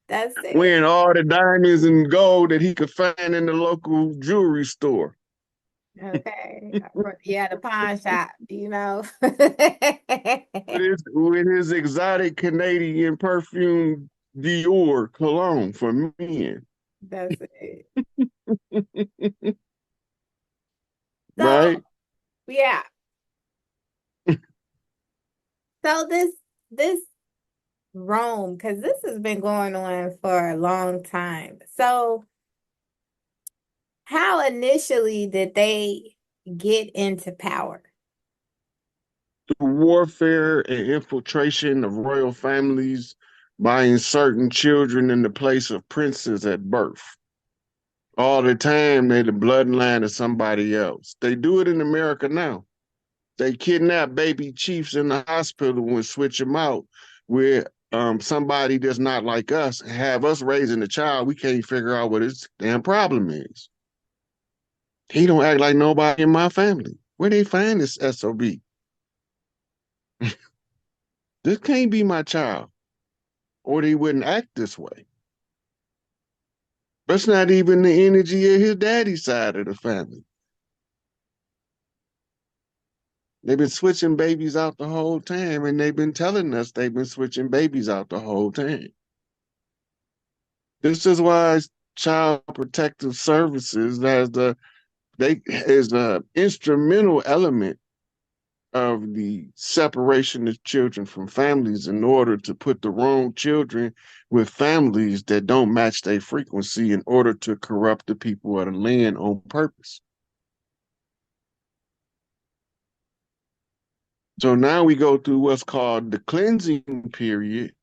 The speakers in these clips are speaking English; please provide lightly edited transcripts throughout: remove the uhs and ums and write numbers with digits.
That's it. Wearing all the diamonds and gold that he could find in the local jewelry store. Okay. Yeah, the pawn shop, you know. With his exotic Canadian perfume Dior cologne for men. That's it. So, Right? yeah. So this Rome, because this has been going on for a long time. So, how initially did they get into power? Through warfare and infiltration of royal families by inserting children in the place of princes at birth. All the time, they're the bloodline of somebody else. They do it in America now. They kidnap baby chiefs in the hospital and switch them out where somebody that's not like us have us raising a child. We can't figure out what his damn problem is. He don't act like nobody in my family. Where they find this SOB? This can't be my child, or they wouldn't act this way. That's not even the energy of his daddy's side of the family. They've been switching babies out the whole time, and they've been telling us they've been switching babies out the whole time. This is why Child Protective Services is the instrumental element of the separation of children from families in order to put the wrong children with families that don't match their frequency in order to corrupt the people of the land on purpose. So now we go through what's called the cleansing period,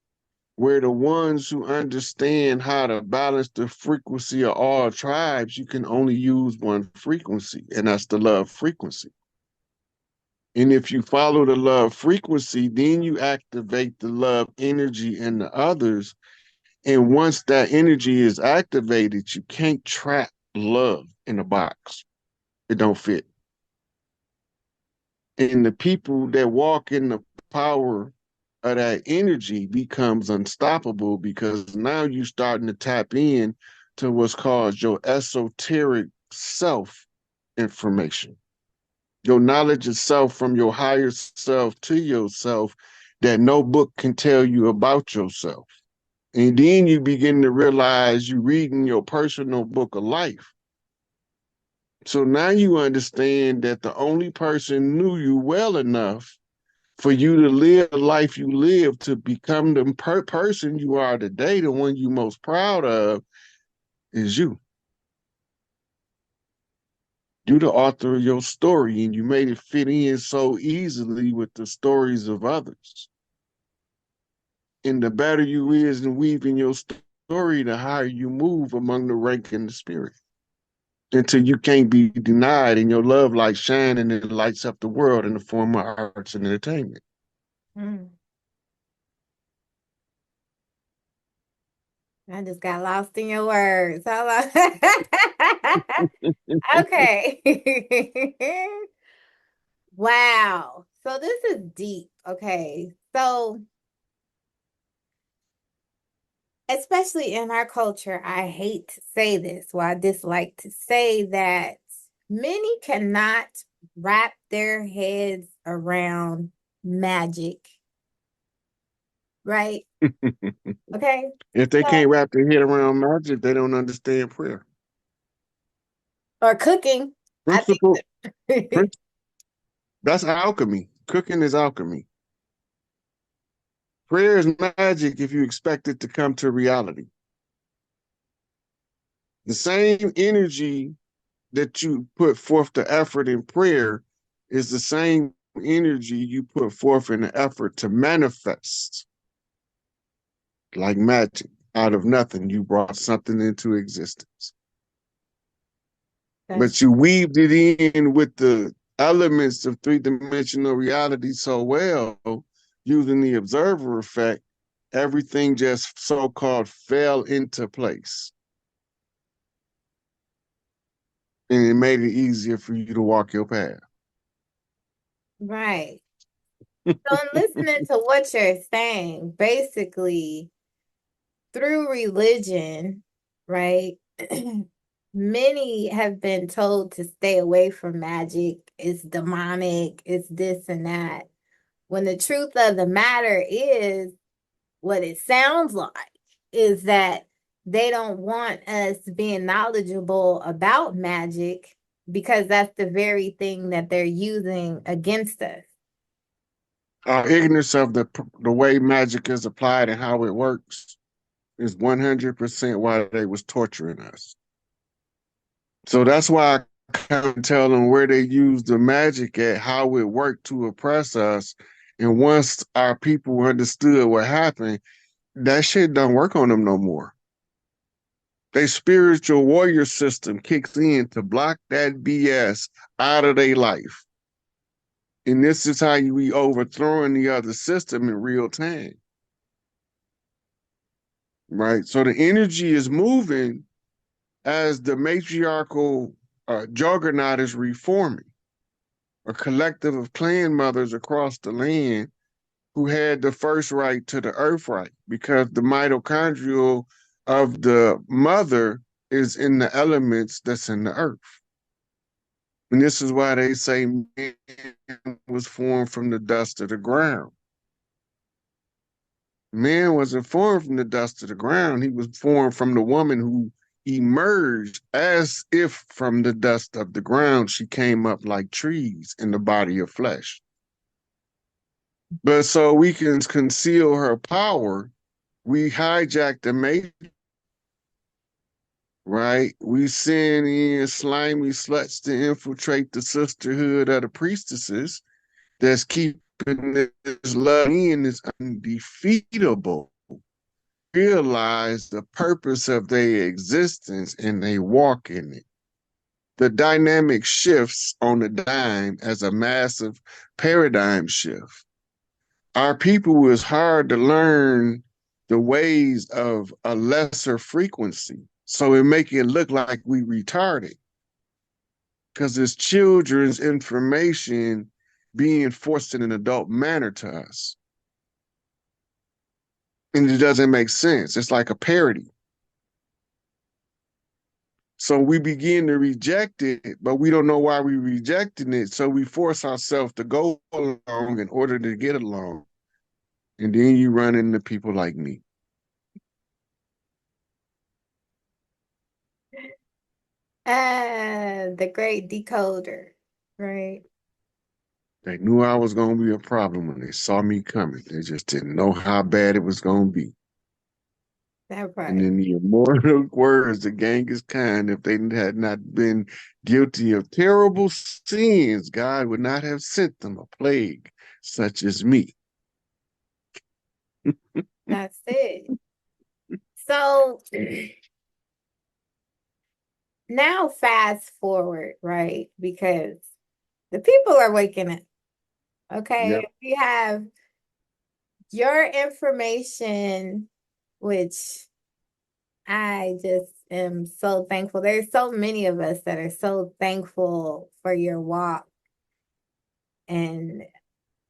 where the ones who understand how to balance the frequency of all tribes, you can only use one frequency, and that's the love frequency. And if you follow the love frequency, then you activate the love energy in the others. And once that energy is activated, you can't trap love in a box. It don't fit. And the people that walk in the power of that energy becomes unstoppable because now you're starting to tap in to what's called your esoteric self information. Your knowledge of self from your higher self to yourself that no book can tell you about yourself. And then you begin to realize you're reading your personal book of life. So now you understand that the only person knew you well enough for you to live the life you live to become the person you are today, the one you're most proud of is you. You're the author of your story and you made it fit in so easily with the stories of others. And the better you is in weaving your story, the higher you move among the rank and the spirit. Until you can't be denied and your love light shine and it lights up the world in the form of arts and entertainment. Mm. I just got lost in your words. Hold on. Okay. Wow. So this is deep. Okay. So, especially in our culture, I hate to say this, well, I dislike to say that many cannot wrap their heads around magic, right? Okay. If they So, can't wrap their head around magic, they don't understand prayer. or cooking. I Principle, think prin- that's alchemy. Cooking is alchemy. Prayer is magic if you expect it to come to reality. The same energy that you put forth the effort in prayer is the same energy you put forth in the effort to manifest like magic. Out of nothing, you brought something into existence. that's But you weaved it in with the elements of three-dimensional reality so well, using the observer effect, everything just so-called fell into place. And it made it easier for you to walk your path. right. So in listening to what you're saying, basically through religion, right? Many have been told to stay away from magic. It's demonic, it's this and that. When the truth of the matter is, what it sounds like is that they don't want us being knowledgeable about magic because that's the very thing that they're using against us. Our ignorance of the way magic is applied and how it works is 100% why they was torturing us. So that's why I kind of tell them where they use the magic at, how it worked to oppress us. And once our people understood what happened, that shit don't work on them no more. Their spiritual warrior system kicks in to block that BS out of their life. And this is how you be overthrowing the other system in real time. Right? So the energy is moving as the matriarchal juggernaut is reforming. A collective of clan mothers across the land who had the first right to the earth right because the mitochondrial of the mother is in the elements that's in the earth. And this is why they say man was formed from the dust of the ground. Man wasn't formed from the dust of the ground. He was formed from the woman who emerged as if from the dust of the ground. She came up like trees in the body of flesh. But so we can conceal her power, we hijack the mate, right? We send in slimy sluts to infiltrate the sisterhood of the priestesses that's keeping this love in is undefeatable. Realize the purpose of their existence and they walk in it. The dynamic shifts on a dime as a massive paradigm shift. Our people is hard to learn the ways of a lesser frequency. So it make it look like we retarded because it's children's information being forced in an adult manner to us. And it doesn't make sense. It's like a parody. So we begin to reject it, but we don't know why we're rejecting it. So we force ourselves to go along in order to get along. And then you run into people like me. The great decoder, right? They knew I was going to be a problem when they saw me coming. They just didn't know how bad it was going to be. That And part. in the immortal words of Genghis Khan, if they had not been guilty of terrible sins, God would not have sent them a plague such as me. That's it. So now fast forward, right? Because the people are waking up. Okay. Yep. We have your information, which I just am so thankful. There's so many of us that are so thankful for your walk and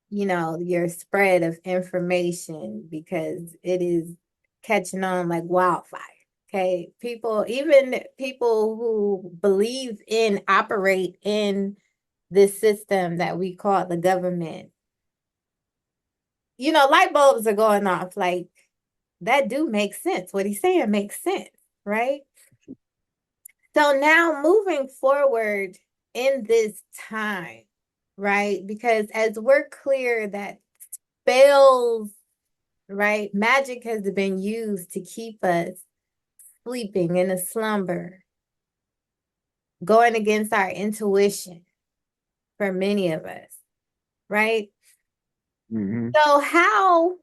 your spread of information because it is catching on like wildfire. Okay. People, even people who believe in, operate in this system that we call the government, light bulbs are going off. Like, that do make sense. What he's saying makes sense, right? So now moving forward in this time, right? Because as we're clear that spells, right, magic has been used to keep us sleeping in a slumber, going against our intuition for many of us, right? Mm-hmm. So, how,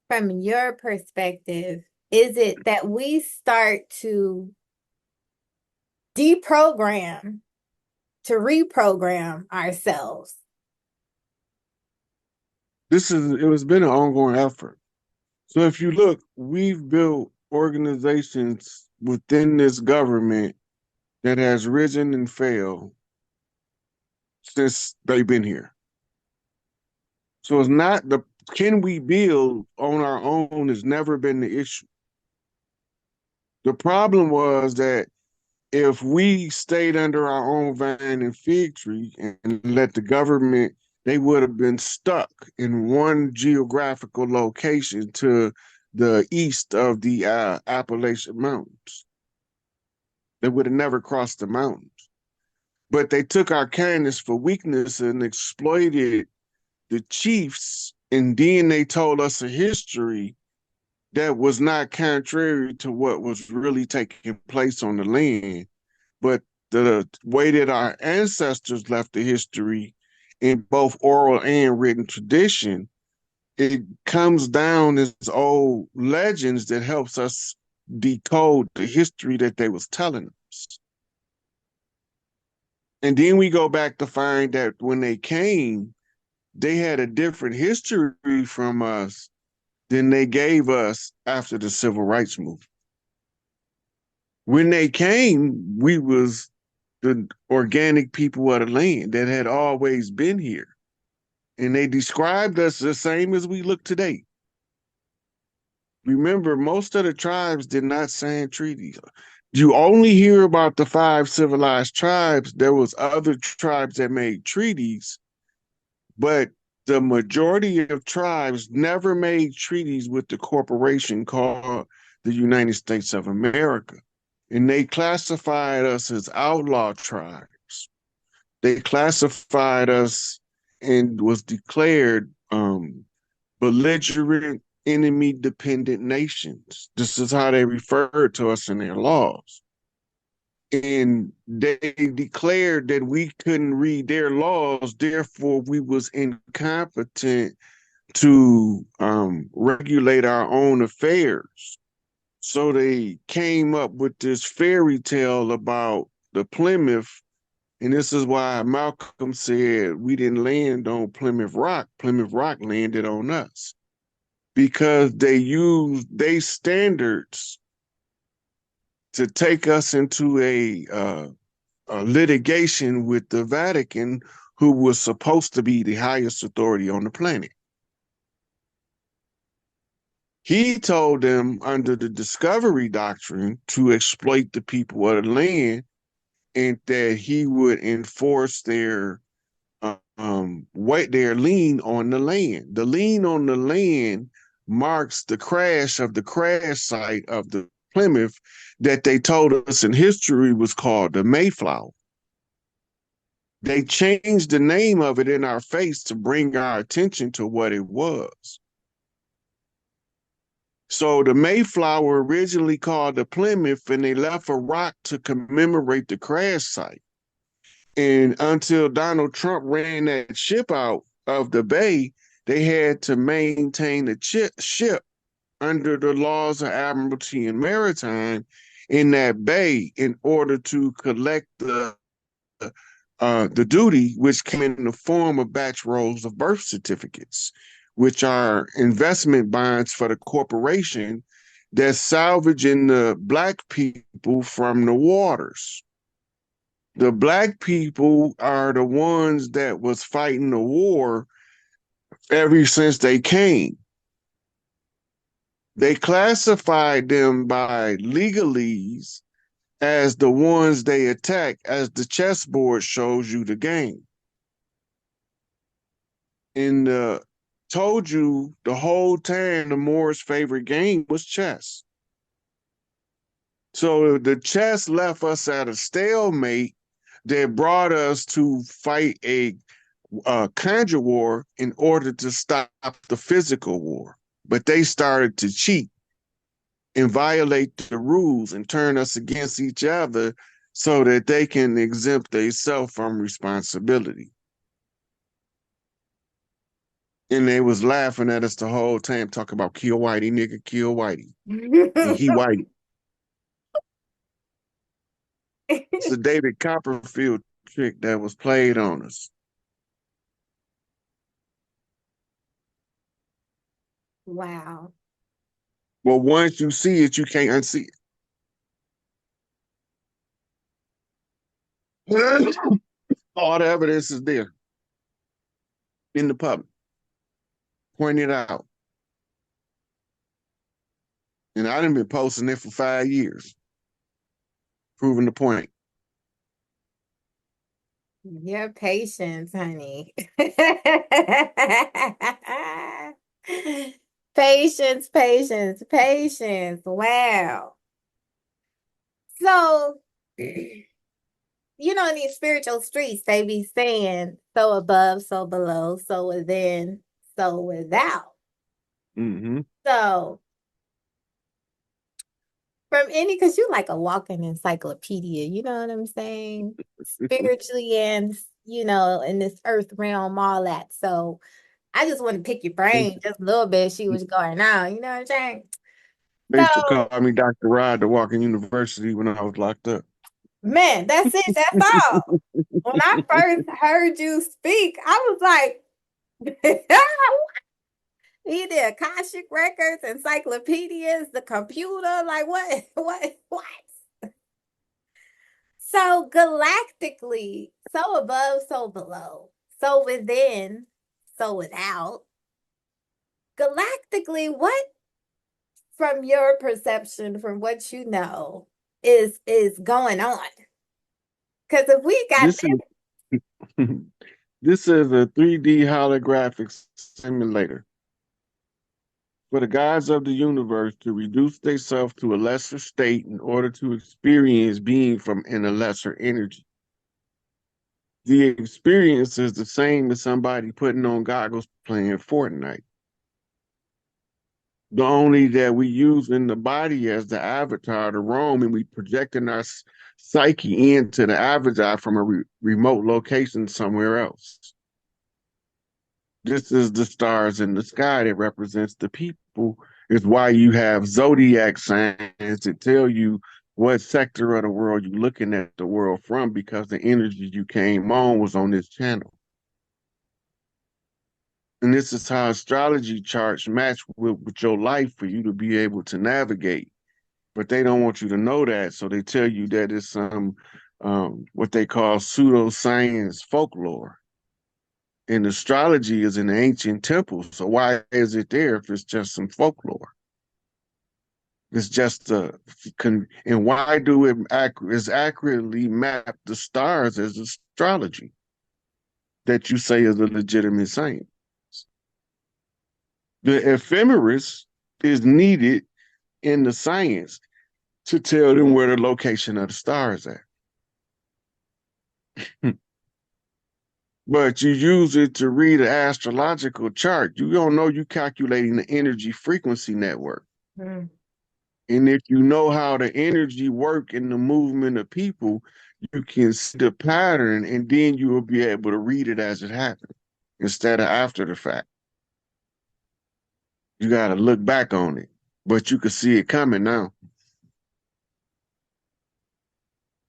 from your perspective, is it that we start to deprogram to reprogram ourselves? It has been an ongoing effort. So if you look, we've built organizations within this government that has risen and failed since they've been here. So it's not the can we build on our own has never been the issue. The problem was that if we stayed under our own vine and fig tree and let the government, they would have been stuck in one geographical location to the east of the Appalachian Mountains. They would have never crossed the mountains. But they took our kindness for weakness and exploited the chiefs, and then they told us a history that was not contrary to what was really taking place on the land, but the way that our ancestors left the history in both oral and written tradition, it comes down as old legends that helps us decode the history that they was telling us. And then we go back to find that when they came, they had a different history from us than they gave us after the civil rights movement. When they came, we was the organic people of the land that had always been here. And they described us the same as we look today. Remember, most of the tribes did not sign treaties. You only hear about the 5 civilized tribes. There was other tribes that made treaties, but the majority of tribes never made treaties with the corporation called the United States of America. And they classified us as outlaw tribes. They classified us and was declared belligerent enemy dependent nations. This is how they referred to us in their laws. And they declared that we couldn't read their laws, therefore we was incompetent to regulate our own affairs. So they came up with this fairy tale about the Plymouth, and this is why Malcolm said we didn't land on Plymouth Rock. Plymouth Rock landed on us because they used their standards to take us into a litigation with the Vatican, who was supposed to be the highest authority on the planet. He told them under the discovery doctrine to exploit the people of the land, and that he would enforce their lien on the land. The lien on the land marks the crash site of the Plymouth that they told us in history was called the Mayflower. They changed the name of it in our face to bring our attention to what it was. So the Mayflower originally called the Plymouth, and they left a rock to commemorate the crash site. And until Donald Trump ran that ship out of the bay, they had to maintain the ship under the laws of Admiralty and Maritime in that bay in order to collect the duty, which came in the form of batch rolls of birth certificates, which are investment bonds for the corporation that's salvaging the black people from the waters. The black people are the ones that was fighting the war ever since they came. They classified them by legalese as the ones they attack, as the chessboard shows you the game. And told you the whole time the Moors' favorite game was chess. So the chess left us at a stalemate that brought us to fight a conjure war in order to stop the physical war. But they started to cheat and violate the rules and turn us against each other so that they can exempt themselves from responsibility. And they was laughing at us the whole time, talking about kill Whitey, nigga, kill Whitey. And he Whitey. It's a David Copperfield trick that was played on us. Wow. Well, once you see it, you can't unsee it. All the evidence is there in the public. Point it out. And I done been posting it for 5 years, proving the point. Your patience, honey. Patience, patience, patience. Wow. So, in these spiritual streets, they be saying so above, so below, so within, so without. Mm-hmm. So, from because you like a walking encyclopedia, you know what I'm saying? Spiritually and, in this earth realm, all that. So, I just want to pick your brain just a little bit, see what's going on. You know what I'm saying? They used to So, call me Dr. Rod to walk in university when I was locked up. man, that's it. That's all. When I first heard you speak, I was like, he did Akashic records, encyclopedias, the computer. Like, what? What? So, galactically, so above, so below, so within, so without. Galactically, what from your perception, from what you know, is going on? Because if we got This is this is a 3D holographic simulator for the gods of the universe to reduce themselves to a lesser state in order to experience being from in a lesser energy. The experience is the same as somebody putting on goggles playing Fortnite. The only that we using the body as the avatar to roam, and we projecting our psyche into the avatar from a remote location somewhere else. This is the stars in the sky that represents the people. Is why you have zodiac signs that tell you what sector of the world you're looking at the world from, because the energy you came on was on this channel. And this is how astrology charts match with your life for you to be able to navigate. But they don't want you to know that. So they tell you that it's some what they call pseudoscience folklore. And astrology is an ancient temple. So why is it there if it's just some folklore? It's just and why do it accurately map the stars as astrology that you say is a legitimate science? The ephemeris is needed in the science to tell them where the location of the stars at. But you use it to read an astrological chart. You don't know you calculating the energy frequency network. Mm. And if you know how the energy work in the movement of people, you can see the pattern, and then you will be able to read it as it happened instead of after the fact. You got to look back on it, but you can see it coming now.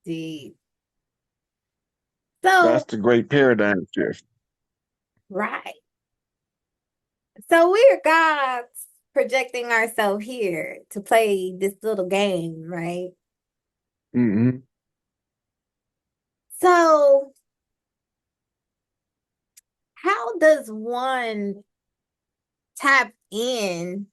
Deep. That's So, the great paradigm shift. right. So we're gods projecting ourselves here to play this little game, right? Mm-hmm. So, how does one tap in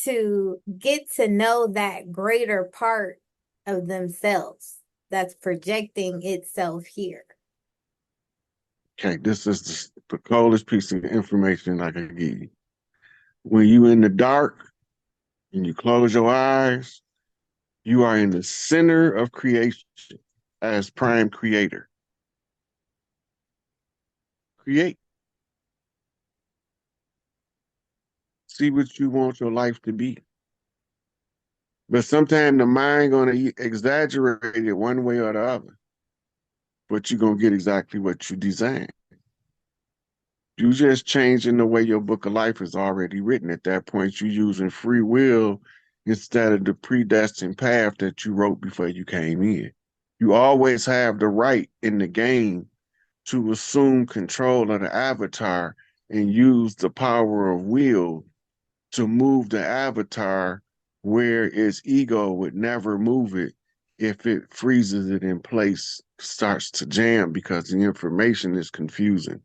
to get to know that greater part of themselves that's projecting itself here? Okay, this is the coldest piece of information I can give you. When you in the dark and you close your eyes, you are in the center of creation as prime creator. Create. See what you want your life to be. But sometimes the mind gonna exaggerate it one way or the other. But you're gonna get exactly what you design. You just changing the way your book of life is already written. At that point, you're using free will instead of the predestined path that you wrote before you came in. You always have the right in the game to assume control of the avatar and use the power of will to move the avatar where its ego would never move it if it freezes it in place, starts to jam because the information is confusing.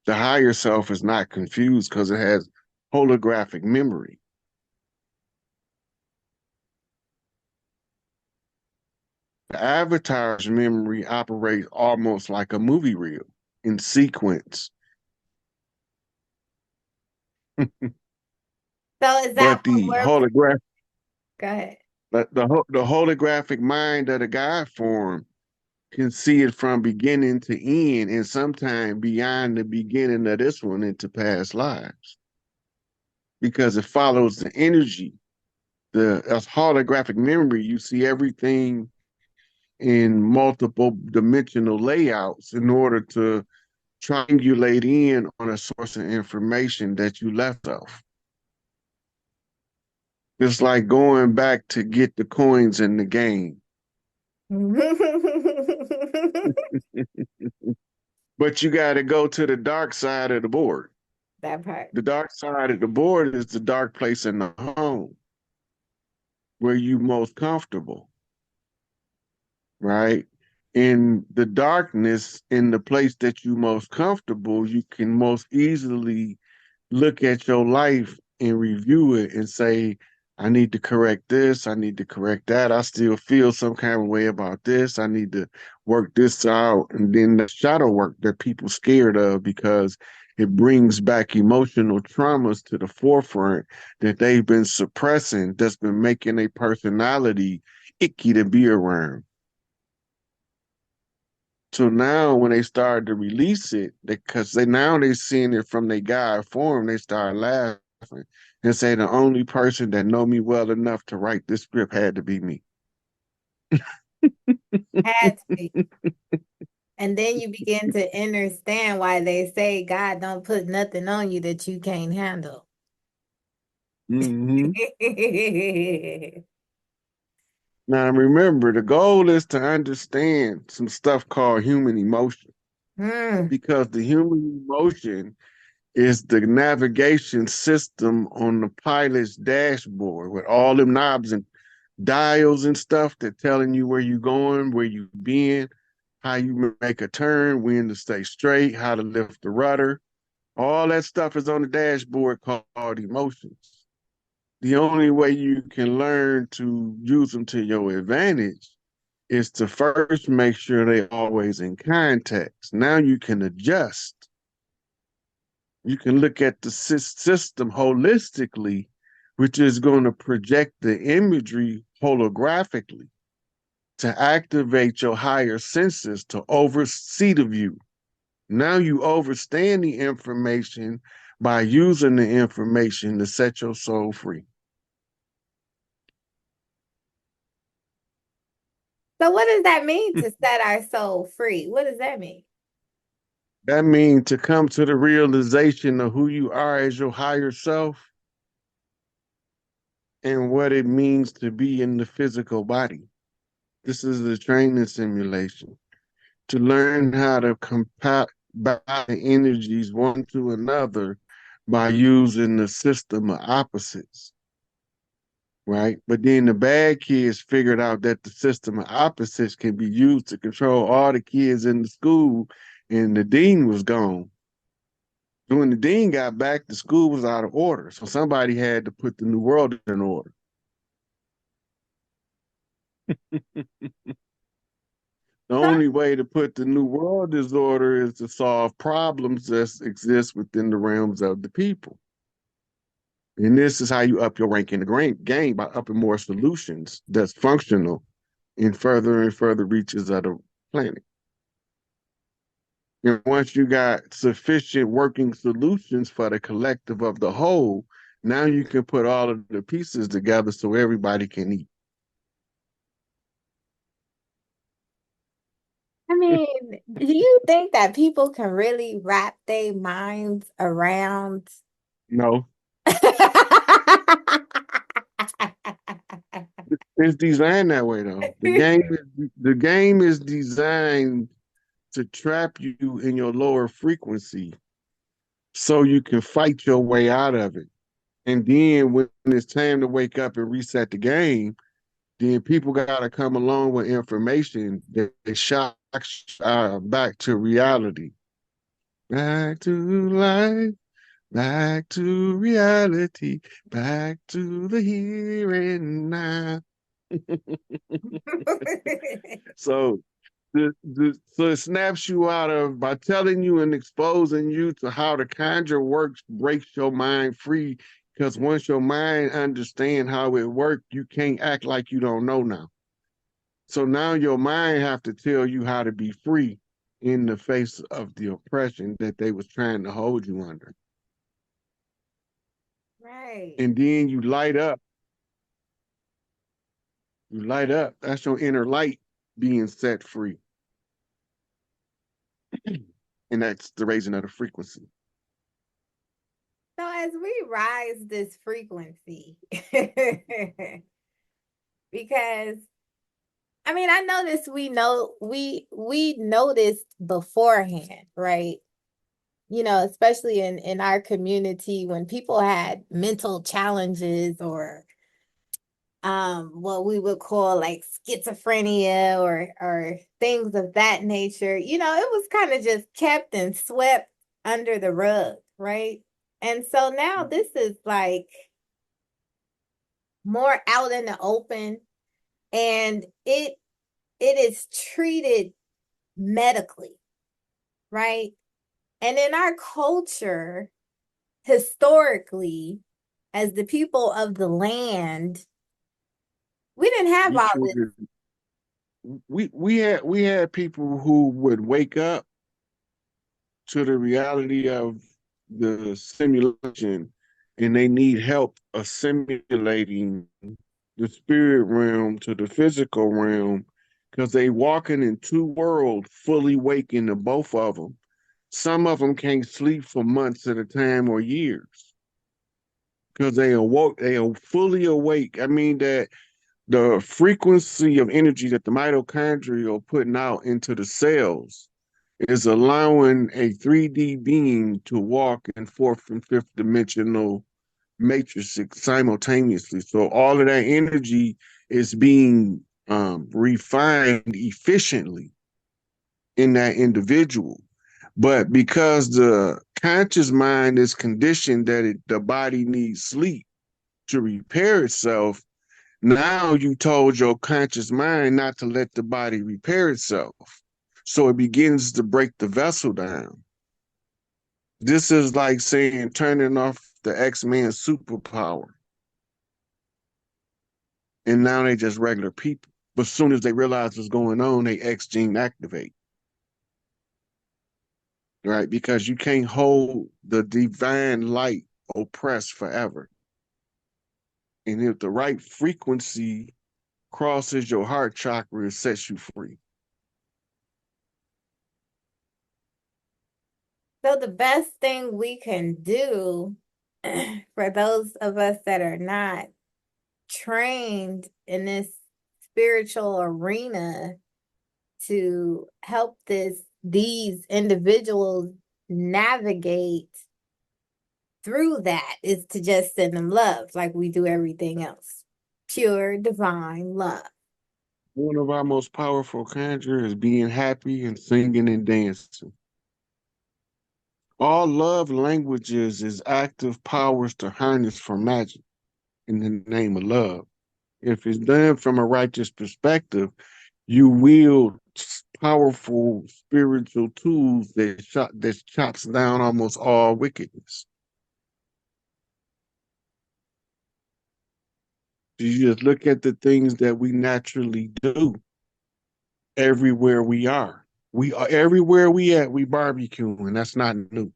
The higher self is not confused because it has holographic memory. The avatar's memory operates almost like a movie reel in sequence. So is that But the what we're, holographic, go ahead. the holographic mind of the God form can see it from beginning to end, and sometimes beyond the beginning of this one into past lives, because it follows the energy. The holographic memory, you see everything in multiple dimensional layouts in order to triangulate in on a source of information that you left off. It's like going back to get the coins in the game. But you got to go to the dark side of the board. That part. The dark side of the board is the dark place in the home where you most comfortable, right? In the darkness, in the place that you most comfortable, you can most easily look at your life and review it and say, I need to correct this, I need to correct that. I still feel some kind of way about this. I need to work this out. And then the shadow work that people scared of because it brings back emotional traumas to the forefront that they've been suppressing, that's been making a personality icky to be around. So now when they started to release it, because they seeing it from their God form, they start laughing and say the only person that know me well enough to write this script had to be me. Had to be. And then you begin to understand why they say God don't put nothing on you that you can't handle. Mm-hmm. Now remember, the goal is to understand some stuff called human emotion, Hmm. because the human emotion is the navigation system on the pilot's dashboard with all them knobs and dials and stuff that telling you where you going, where you been, how you make a turn, when to stay straight, how to lift the rudder. All that stuff is on the dashboard called emotions. The only way you can learn to use them to your advantage is to first make sure they're always in context. Now you can adjust. You can look at the system holistically, which is going to project the imagery holographically to activate your higher senses to oversee the view. Now you overstand the information by using the information to set your soul free. So what does that mean to set our soul free? What does that mean? That means to come to the realization of who you are as your higher self and what it means to be in the physical body. This is the training simulation to learn how to compact the energies one to another by using the system of opposites, right? But then the bad kids figured out that the system of opposites can be used to control all the kids in the school, and the dean was gone. When the dean got back, the school was out of order. So somebody had to put the new world in order. The So, only way to put the new world in order is to solve problems that exist within the realms of the people. And this is how you up your rank in the game, by upping more solutions that's functional in further and further reaches of the planet. And once you got sufficient working solutions for the collective of the whole, now you can put all of the pieces together so everybody can eat. I mean, do you think that people can really wrap their minds around? No, it's designed that way though. The game is designed to trap you in your lower frequency so you can fight your way out of it. And then when it's time to wake up and reset the game, then people got to come along with information that shocks back to reality. back to life, back to reality, back to the here and now. So so it snaps you out of by telling you and exposing you to how the conjure works, breaks your mind free. Because once your mind understand how it works, you can't act like you don't know now. So now your mind have to tell you how to be free in the face of the oppression that they was trying to hold you under. Right. And then you light up. You light up. That's your inner light being set free. And that's the raising of the frequency. So as we rise this frequency, because I mean, I noticed we noticed beforehand, right? You know, especially in our community when people had mental challenges or what we would call like schizophrenia or things of that nature, you know, it was kind of just kept and swept under the rug, right? And so now this is like more out in the open, and it is treated medically, right? And in our culture, historically, as the people of the land, we didn't have We all this. treated we had people who would wake up to the reality of the simulation and they need help assimilating the spirit realm to the physical realm because they walking in two worlds fully waking to both of them. Some of them can't sleep for months at a time or years because they are fully awake. I mean that the frequency of energy that the mitochondria are putting out into the cells is allowing a 3D being to walk in fourth and fifth dimensional matrices simultaneously. So all of that energy is being refined efficiently in that individual. But because the conscious mind is conditioned that the body needs sleep to repair itself, now you told your conscious mind not to let the body repair itself. So it begins to break the vessel down. This is like saying turning off the X-Men superpower. And now they just regular people. But as soon as they realize what's going on, they X gene activate. Right? Because you can't hold the divine light oppressed forever. And if the right frequency crosses your heart chakra, it sets you free. So the best thing we can do for those of us that are not trained in this spiritual arena to help these individuals navigate through that is to just send them love like we do everything else. Pure divine love. One of our most powerful conjure is being happy and singing and dancing. All love languages is active powers to harness for magic in the name of love. If it's done from a righteous perspective, you wield powerful spiritual tools that chops down almost all wickedness. You just look at the things that we naturally do everywhere we are. We are everywhere we at, we barbecue, and that's not new.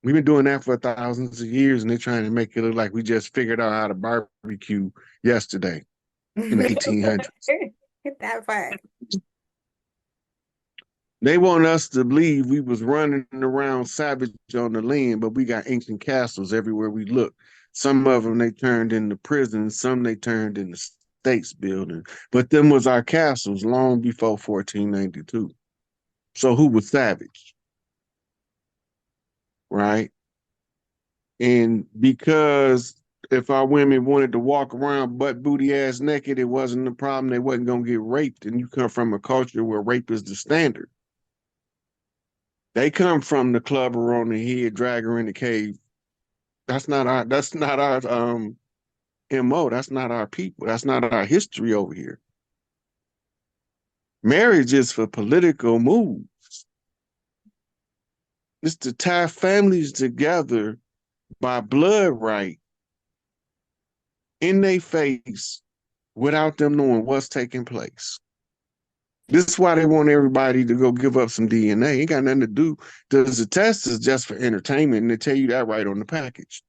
We've been doing that for thousands of years, and they're trying to make it look like we just figured out how to barbecue yesterday in the 1800s. That part. They want us to believe we was running around savage on the land, but we got ancient castles everywhere we look. Some of them they turned into prisons, some they turned into states building. But them was our castles long before 1492. So who was savage, right? And because if our women wanted to walk around butt booty ass naked, it wasn't a problem. They wasn't gonna get raped. And you come from a culture where rape is the standard. They come from the club or on the head, drag her in the cave. That's not our MO. That's not our people. That's not our history over here. Marriage is for political moves. It's to tie families together by blood right in their face without them knowing what's taking place. This is why they want everybody to go give up some DNA. Ain't got nothing to do. The test is just for entertainment, and they tell you that right on the package.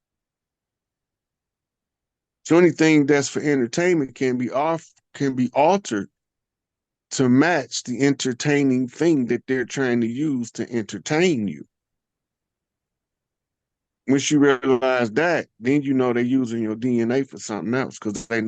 So anything that's for entertainment can be altered to match the entertaining thing that they're trying to use to entertain you. Once you realize that, then you know they're using your DNA for something else because they